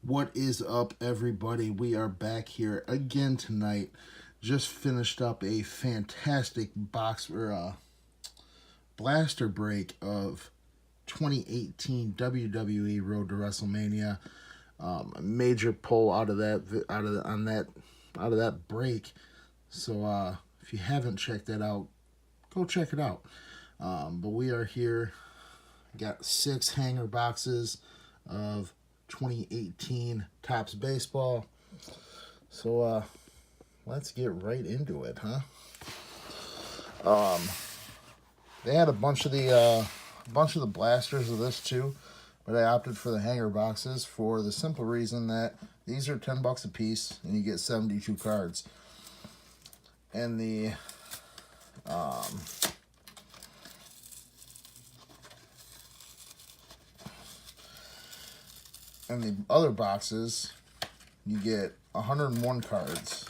What is up, everybody? We are back here again tonight. Just finished up a fantastic box or blaster break of 2018 WWE Road to WrestleMania. A major pull out of that break. So if you haven't checked that out, go check it out. But we are here. Got 6 hanger boxes of 2018 Topps Baseball. So let's get right into it, huh? They had a bunch of the blasters of this too, but I opted for the hanger boxes for the simple reason that these are $10 a piece, and you get 72 cards. And the other boxes, you get 101 cards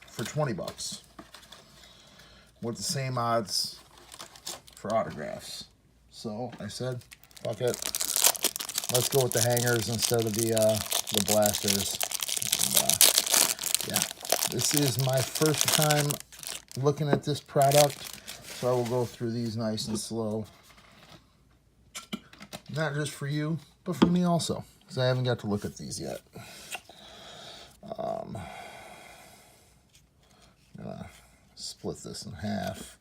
for $20 with the same odds for autographs. So I said, fuck it, let's go with the hangers instead of the blasters. And, yeah, this is my first time looking at this product, so I will go through these nice and slow. Not just for you, but for me also, because I haven't got to look at these yet. I'm gonna split this in half.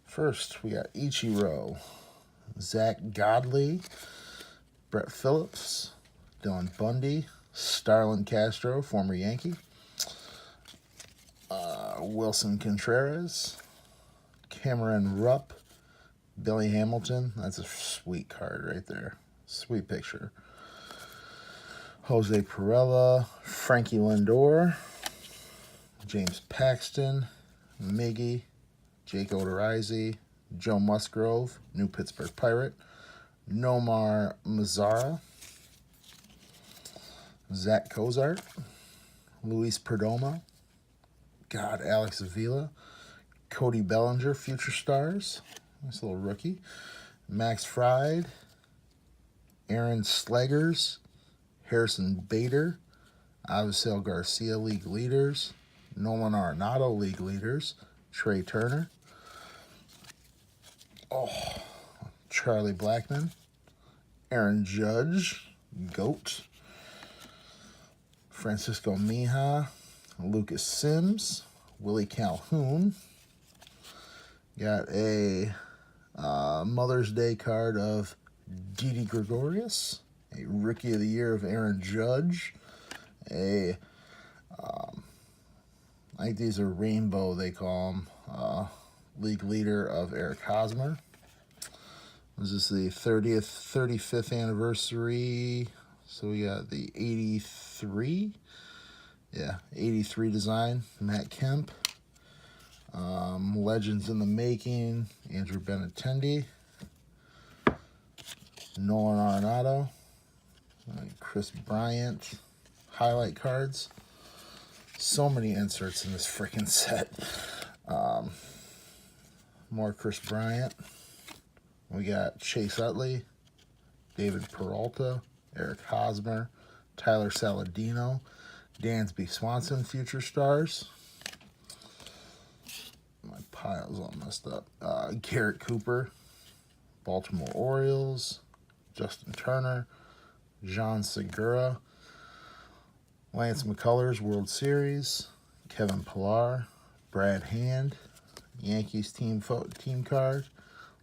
First, we got Ichiro, Zach Godley, Brett Phillips, Dylan Bundy, Starlin Castro, former Yankee, Wilson Contreras, Cameron Rupp, Billy Hamilton. That's a sweet card right there. Sweet picture. Jose Perella, Frankie Lindor, James Paxton, Miggy, Jake Odorizzi, Joe Musgrove, New Pittsburgh Pirate, Nomar Mazara, Zach Cozart, Luis Perdomo, Alex Avila, Cody Bellinger, Future Stars, nice little rookie, Max Fried, Aaron Slegers, Harrison Bader, Avisail Garcia, League Leaders, Nolan Arenado, League Leaders, Trey Turner, Charlie Blackmon, Aaron Judge, GOAT, Francisco Mija, Lucas Sims, Willie Calhoun. Got a Mother's Day card of Didi Gregorius, a Rookie of the Year of Aaron Judge, I think these are Rainbow, they call them, League Leader of Eric Hosmer. This is the 35th anniversary, so we got the 83, 83 design, Matt Kemp. Legends in the Making, Andrew Benintendi, Nolan Arenado, Chris Bryant, highlight cards. So many inserts in this freaking set. More Chris Bryant. We got Chase Utley, David Peralta, Eric Hosmer, Tyler Saladino, Dansby Swanson, Future Stars. My pile's all messed up. Garrett Cooper, Baltimore Orioles, Justin Turner, John Segura, Lance McCullers, World Series, Kevin Pillar, Brad Hand, Yankees team card,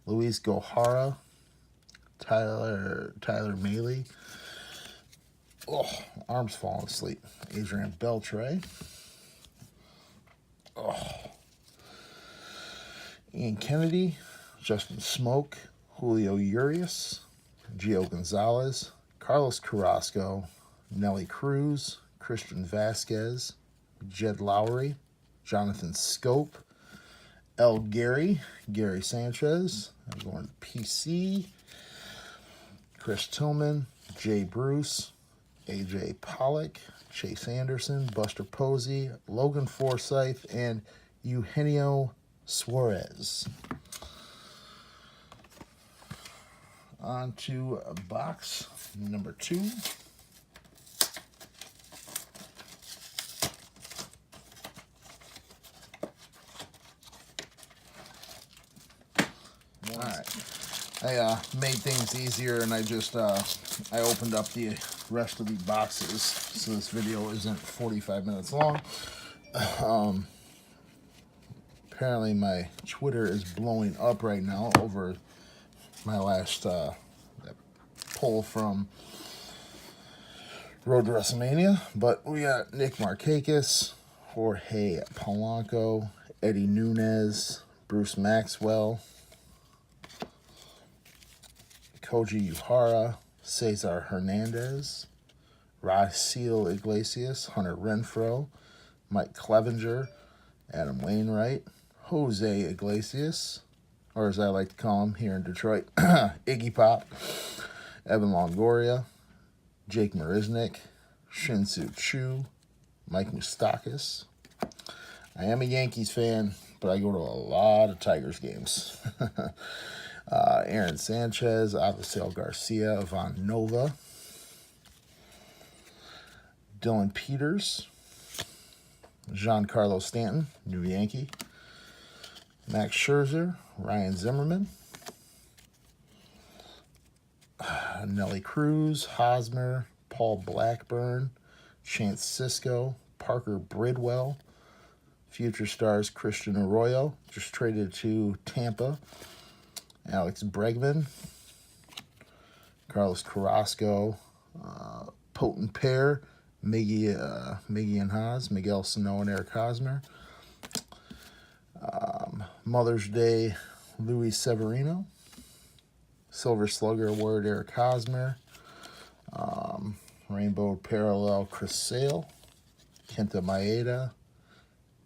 Luis Gohara, Tyler Mahle. Arms falling asleep. Adrian Beltre. Ian Kennedy, Justin Smoke, Julio Urias, Gio Gonzalez, Carlos Carrasco, Nelly Cruz, Christian Vasquez, Jed Lowry, Jonathan Scope, L. Gary Sanchez, I'm going to PC, Chris Tillman, Jay Bruce, AJ Pollock, Chase Anderson, Buster Posey, Logan Forsythe, and Eugenio Suarez. On to box number 2. Alright, I made things easier and I just I opened up the rest of the boxes so this video isn't 45 minutes long. Apparently my Twitter is blowing up right now over my last poll from Road to WrestleMania. But we got Nick Markakis, Jorge Polanco, Eddie Nunez, Bruce Maxwell, Koji Uehara, Cesar Hernandez, Raciel Iglesias, Hunter Renfroe, Mike Clevenger, Adam Wainwright, Jose Iglesias, or as I like to call him here in Detroit, Iggy Pop, Evan Longoria, Jake Marisnick, Shin-Soo Choo, Mike Moustakas. I am a Yankees fan, but I go to a lot of Tigers games. Aaron Sanchez, Avisail Garcia, Ivan Nova, Dylan Peters, Giancarlo Stanton, new Yankee, Max Scherzer, Ryan Zimmerman, Nelly Cruz, Hosmer, Paul Blackburn, Chance Sisco, Parker Bridwell, Future Stars Christian Arroyo, just traded to Tampa, Alex Bregman, Carlos Carrasco, Potent Pair, Miggy and Haas, Miguel Sano and Eric Hosmer, Mother's Day, Luis Severino, Silver Slugger Award, Eric Hosmer, Rainbow Parallel, Chris Sale, Kenta Maeda,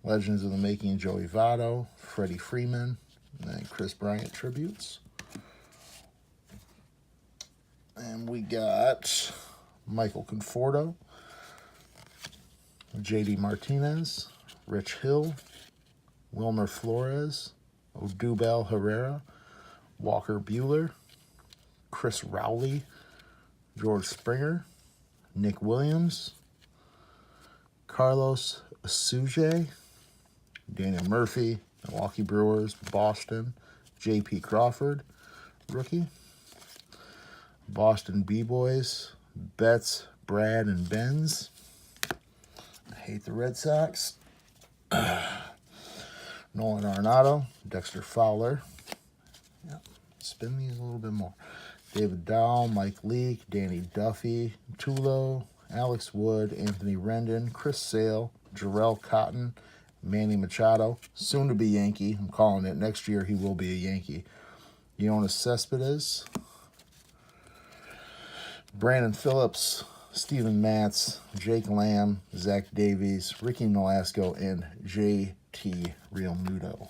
Legends of the Making, Joey Votto, Freddie Freeman, and Chris Bryant tributes. And we got Michael Conforto, JD Martinez, Rich Hill, Wilmer Flores, Odubel Herrera, Walker Buehler, Chris Rowley, George Springer, Nick Williams, Carlos Asuje, Daniel Murphy, Milwaukee Brewers, Boston, J.P. Crawford, rookie, Boston B-Boys, Betts, Brad, and Benz. I hate the Red Sox. Nolan Arenado, Dexter Fowler. Yep. Spin these a little bit more. David Dahl, Mike Leake, Danny Duffy, Tulo, Alex Wood, Anthony Rendon, Chris Sale, Jarrell Cotton, Manny Machado, soon to be Yankee. I'm calling it. Next year he will be a Yankee. Jonas Cespedes, Brandon Phillips, Steven Matz, Jake Lamb, Zach Davies, Ricky Nolasco, and J.T. Realmuto.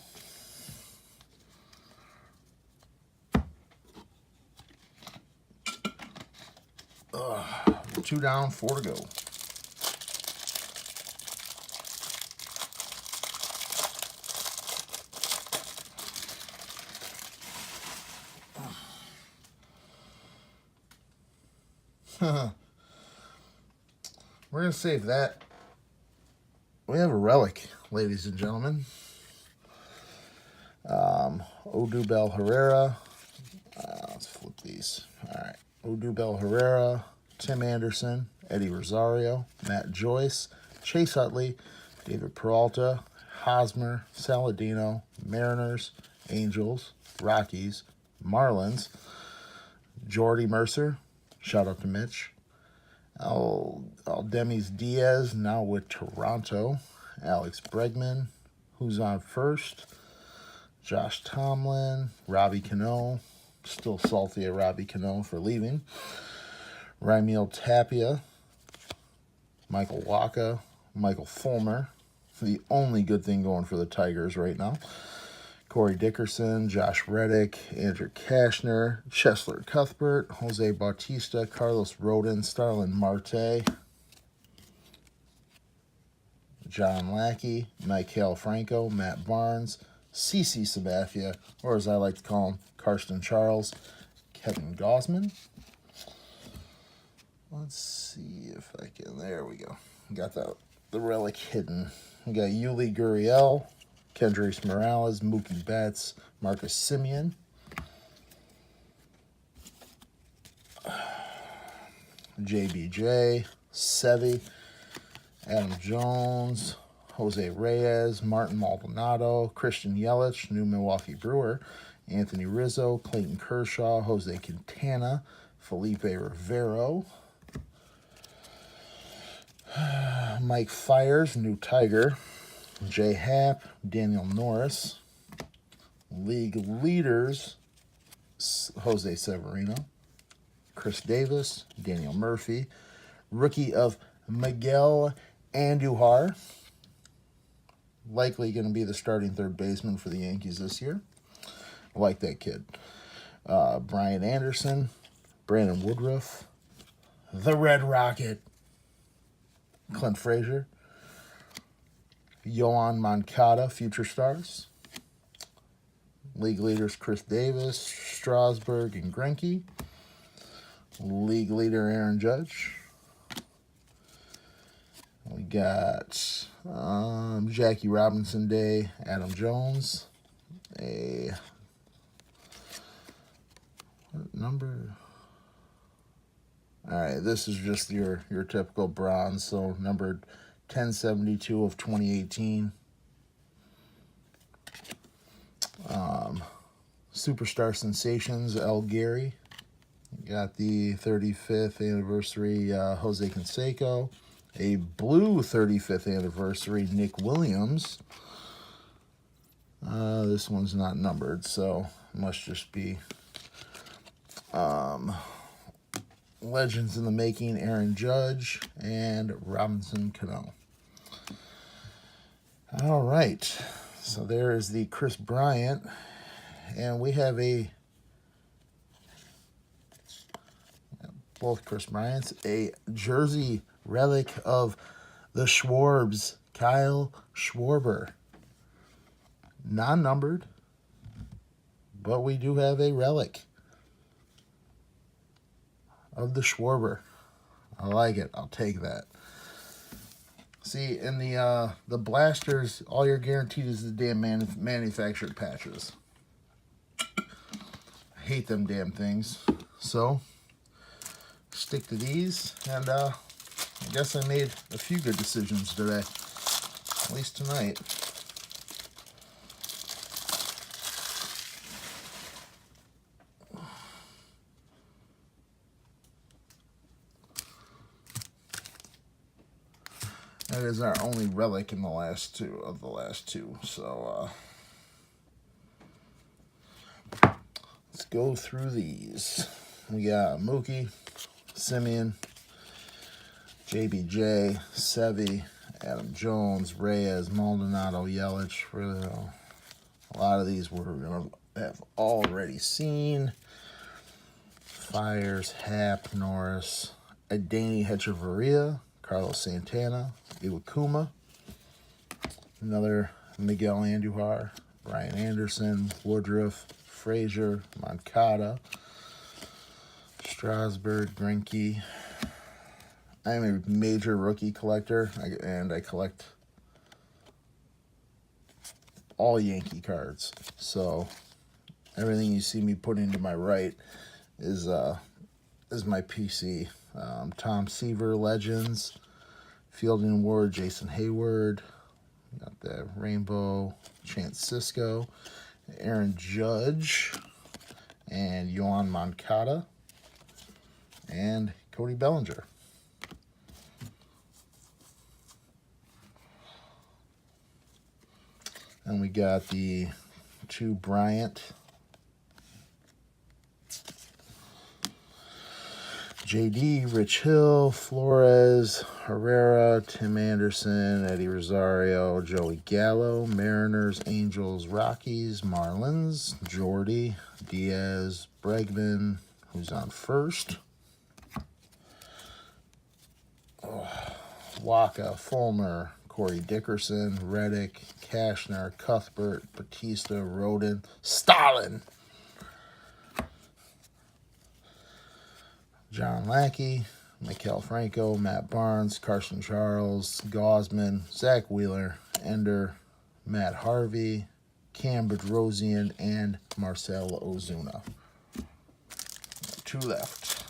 Two down, 4 to go. We're going to save that. We have a relic, ladies and gentlemen. Odubel Herrera. Let's flip these. All right. Odubel Herrera, Tim Anderson, Eddie Rosario, Matt Joyce, Chase Utley, David Peralta, Hosmer, Saladino, Mariners, Angels, Rockies, Marlins, Jordy Mercer, shout out to Mitch, Aldemis Diaz, now with Toronto, Alex Bregman, who's on first, Josh Tomlin, Robbie Cano, still salty at Robbie Cano for leaving, Raimel Tapia, Michael Wacha, Michael Fulmer, the only good thing going for the Tigers right now, Corey Dickerson, Josh Reddick, Andrew Kashner, Cheslor Cuthbert, Jose Bautista, Carlos Rodin, Starlin Marte, John Lackey, Michael Franco, Matt Barnes, CC Sabathia, or as I like to call him, Karsten Charles, Kevin Gausman. Let's see if I can, there we go. Got the relic hidden. We got Yuli Gurriel, Kendrys Morales, Mookie Betts, Marcus Semien. JBJ, Sevy, Adam Jones, Jose Reyes, Martin Maldonado, Christian Yelich, new Milwaukee Brewer, Anthony Rizzo, Clayton Kershaw, Jose Quintana, Felipe Rivero, Mike Fiers, new Tiger, Jay Happ, Daniel Norris, league leaders, Jose Severino, Chris Davis, Daniel Murphy, rookie of Miguel Andujar, likely going to be the starting third baseman for the Yankees this year. I like that kid. Brian Anderson, Brandon Woodruff, the Red Rocket, Clint Frazier, Yoan Moncada, Future Stars, league leaders Chris Davis, Strasburg, and Greinke, league leader Aaron Judge. We got Jackie Robinson Day, Adam Jones, what number? All right, this is just your typical bronze, so numbered 1072 of 2018. Superstar Sensations, El Gary. Got the 35th anniversary Jose Canseco. A blue 35th anniversary Nick Williams. This one's not numbered, so it must just be Legends in the Making, Aaron Judge and Robinson Cano. All right, so there is the Chris Bryant, and we have both Chris Bryants, a jersey relic of the Schwarbs, Kyle Schwarber. Non-numbered, but we do have a relic of the Schwarber. I like it. I'll take that. See, in the blasters, all you're guaranteed is the damn manufactured patches. I hate them damn things. So, stick to these, and I guess I made a few good decisions today. At least tonight. That is our only relic in the last two. So let's go through these. We got Mookie, Semien, JBJ, Sevy, Adam Jones, Reyes, Maldonado, Yelich. A lot of these we're going to have already seen. Fiers, Happ, Norris, Adeiny Hechavarria, Carlos Santana, Iwakuma, another Miguel Andujar, Brian Anderson, Woodruff, Frazier, Moncada, Strasburg, Greinke. I am a major rookie collector, and I collect all Yankee cards. So everything you see me put into my right is my PC. Tom Seaver, Legends, Fielding Ward, Jason Hayward, got the Rainbow, Chance Sisco, Aaron Judge, and Yoan Moncada, and Cody Bellinger. And we got the two Bryant, JD, Rich Hill, Flores, Herrera, Tim Anderson, Eddie Rosario, Joey Gallo, Mariners, Angels, Rockies, Marlins, Jordy, Diaz, Bregman, who's on first, Waka, Fulmer, Corey Dickerson, Reddick, Cashner, Cuthbert, Batista, Rodin, Stalin. John Lackey, Maikel Franco, Matt Barnes, Carson Charles, Gosman, Zach Wheeler, Ender, Matt Harvey, Cam Bedrosian, and Marcell Ozuna. 2 left.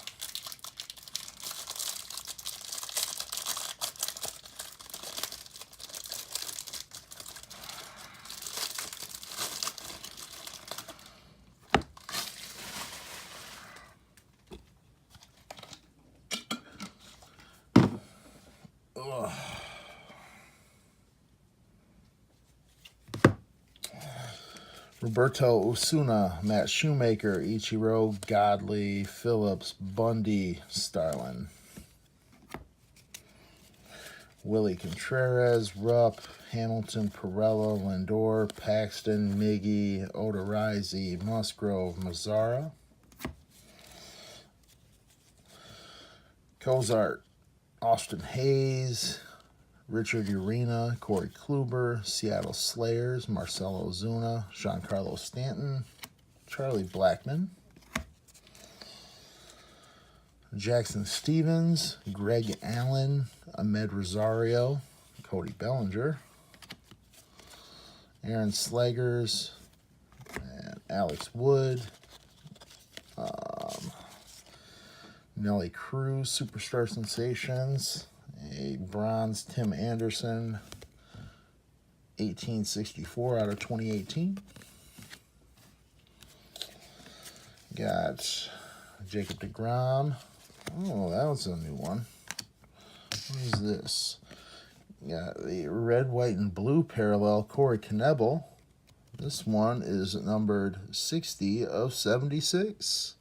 Ugh. Roberto Osuna, Matt Shoemaker, Ichiro, Godley, Phillips, Bundy, Starlin. Willie Contreras, Rupp, Hamilton, Perella, Lindor, Paxton, Miggy, Odorizzi, Musgrove, Mazzara. Cozart, Austin Hayes, Richard Urena, Corey Kluber, Seattle Slayers, Marcell Ozuna, Giancarlo Stanton, Charlie Blackmon, Jackson Stevens, Greg Allen, Ahmed Rosario, Cody Bellinger, Aaron Slegers, and Alex Wood, Nelly Cruz, Superstar Sensations, a bronze Tim Anderson, 1864 out of 2018. Got Jacob deGrom. Oh, that was a new one. What is this? Got the red, white, and blue parallel Corey Knebel. This one is numbered 60 of 76.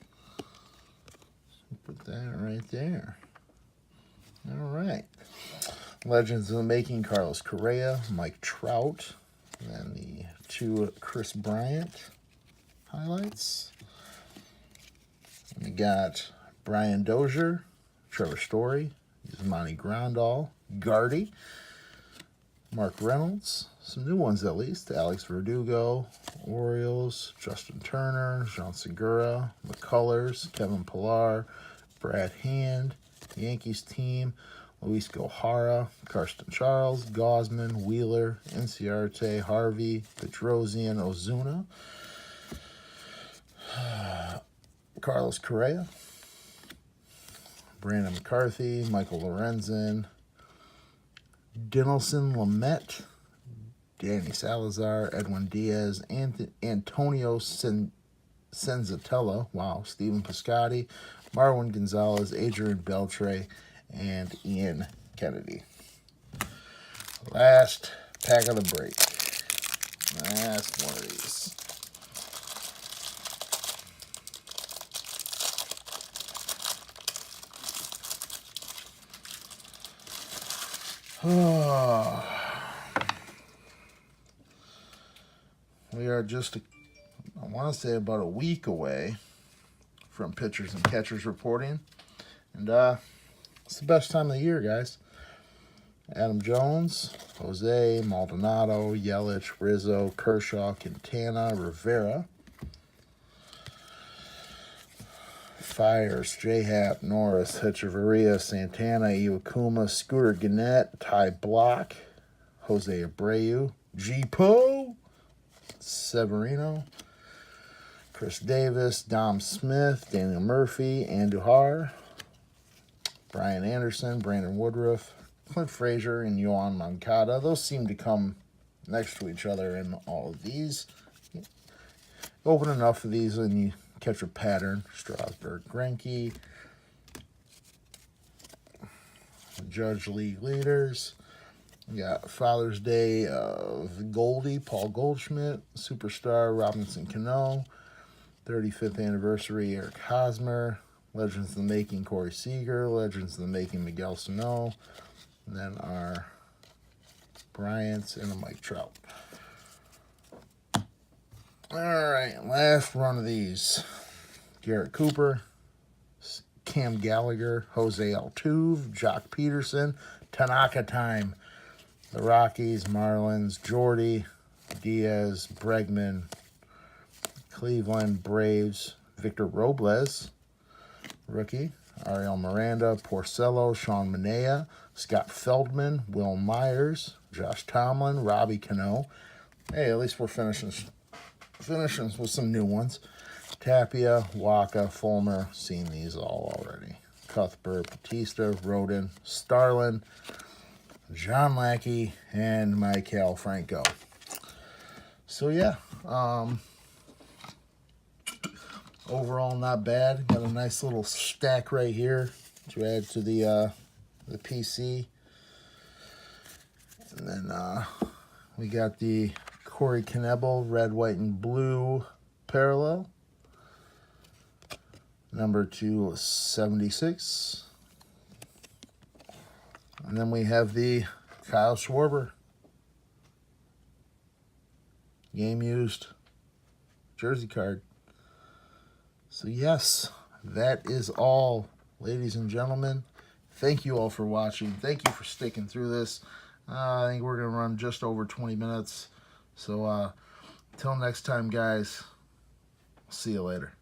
Put that right there. All right. Legends of the Making, Carlos Correa, Mike Trout, and then the 2 Chris Bryant highlights. We got Brian Dozier, Trevor Story, Yasmani Grandal, Gardy, Mark Reynolds, some new ones at least, Alex Verdugo, Orioles, Justin Turner, Jean Segura, McCullers, Kevin Pillar, Brad Hand, Yankees team, Luis Gohara, Karsten Charles, Gosman, Wheeler, Inciarte, Harvey, Bedrosian, Ozuna, Carlos Correa, Brandon McCarthy, Michael Lorenzen, Dinelson Lamet, Danny Salazar, Edwin Diaz, Antonio Senzatella, wow, Stephen Piscotty, Marwin Gonzalez, Adrian Beltre, and Ian Kennedy. Last pack of the break. Last one of these. We are just, I want to say, about a week away from pitchers and catchers reporting. And it's the best time of the year, guys. Adam Jones, Jose, Maldonado, Yelich, Rizzo, Kershaw, Quintana, Rivera. Fires, J-Hap, Norris, Hechavarria, Santana, Iwakuma, Scooter Gannett, Ty Block, Jose Abreu, G-Po, Severino, Chris Davis, Dom Smith, Daniel Murphy, Andujar, Brian Anderson, Brandon Woodruff, Clint Frazier, and Yoan Moncada. Those seem to come next to each other in all of these. Open enough of these and you catch a pattern. Strasburg, Greinke, Judge League leaders. We got Father's Day of Goldie, Paul Goldschmidt, Superstar, Robinson Cano, 35th anniversary, Eric Hosmer, Legends of the Making, Corey Seager, Legends of the Making, Miguel Sano, and then our Bryants and a Mike Trout. All right, last run of these. Garrett Cooper, Cam Gallagher, Jose Altuve, Jock Peterson, Tanaka time. The Rockies, Marlins, Jordy, Diaz, Bregman, Cleveland, Braves, Victor Robles, rookie, Ariel Miranda, Porcello, Sean Manaea, Scott Feldman, Will Myers, Josh Tomlin, Robbie Cano. Hey, at least we're finishing with some new ones. Tapia, Waka, Fulmer, seen these all already. Cuthbert, Batista, Rodin, Starlin, John Lackey, and Maikel Franco. So yeah, overall not bad. Got a nice little stack right here to add to the PC. And then we got the Corey Knebel red, white, and blue parallel. Number 276. And then we have the Kyle Schwarber game used jersey card. So yes, that is all, ladies and gentlemen. Thank you all for watching. Thank you for sticking through this. I think we're going to run just over 20 minutes. So, till next time, guys, see you later.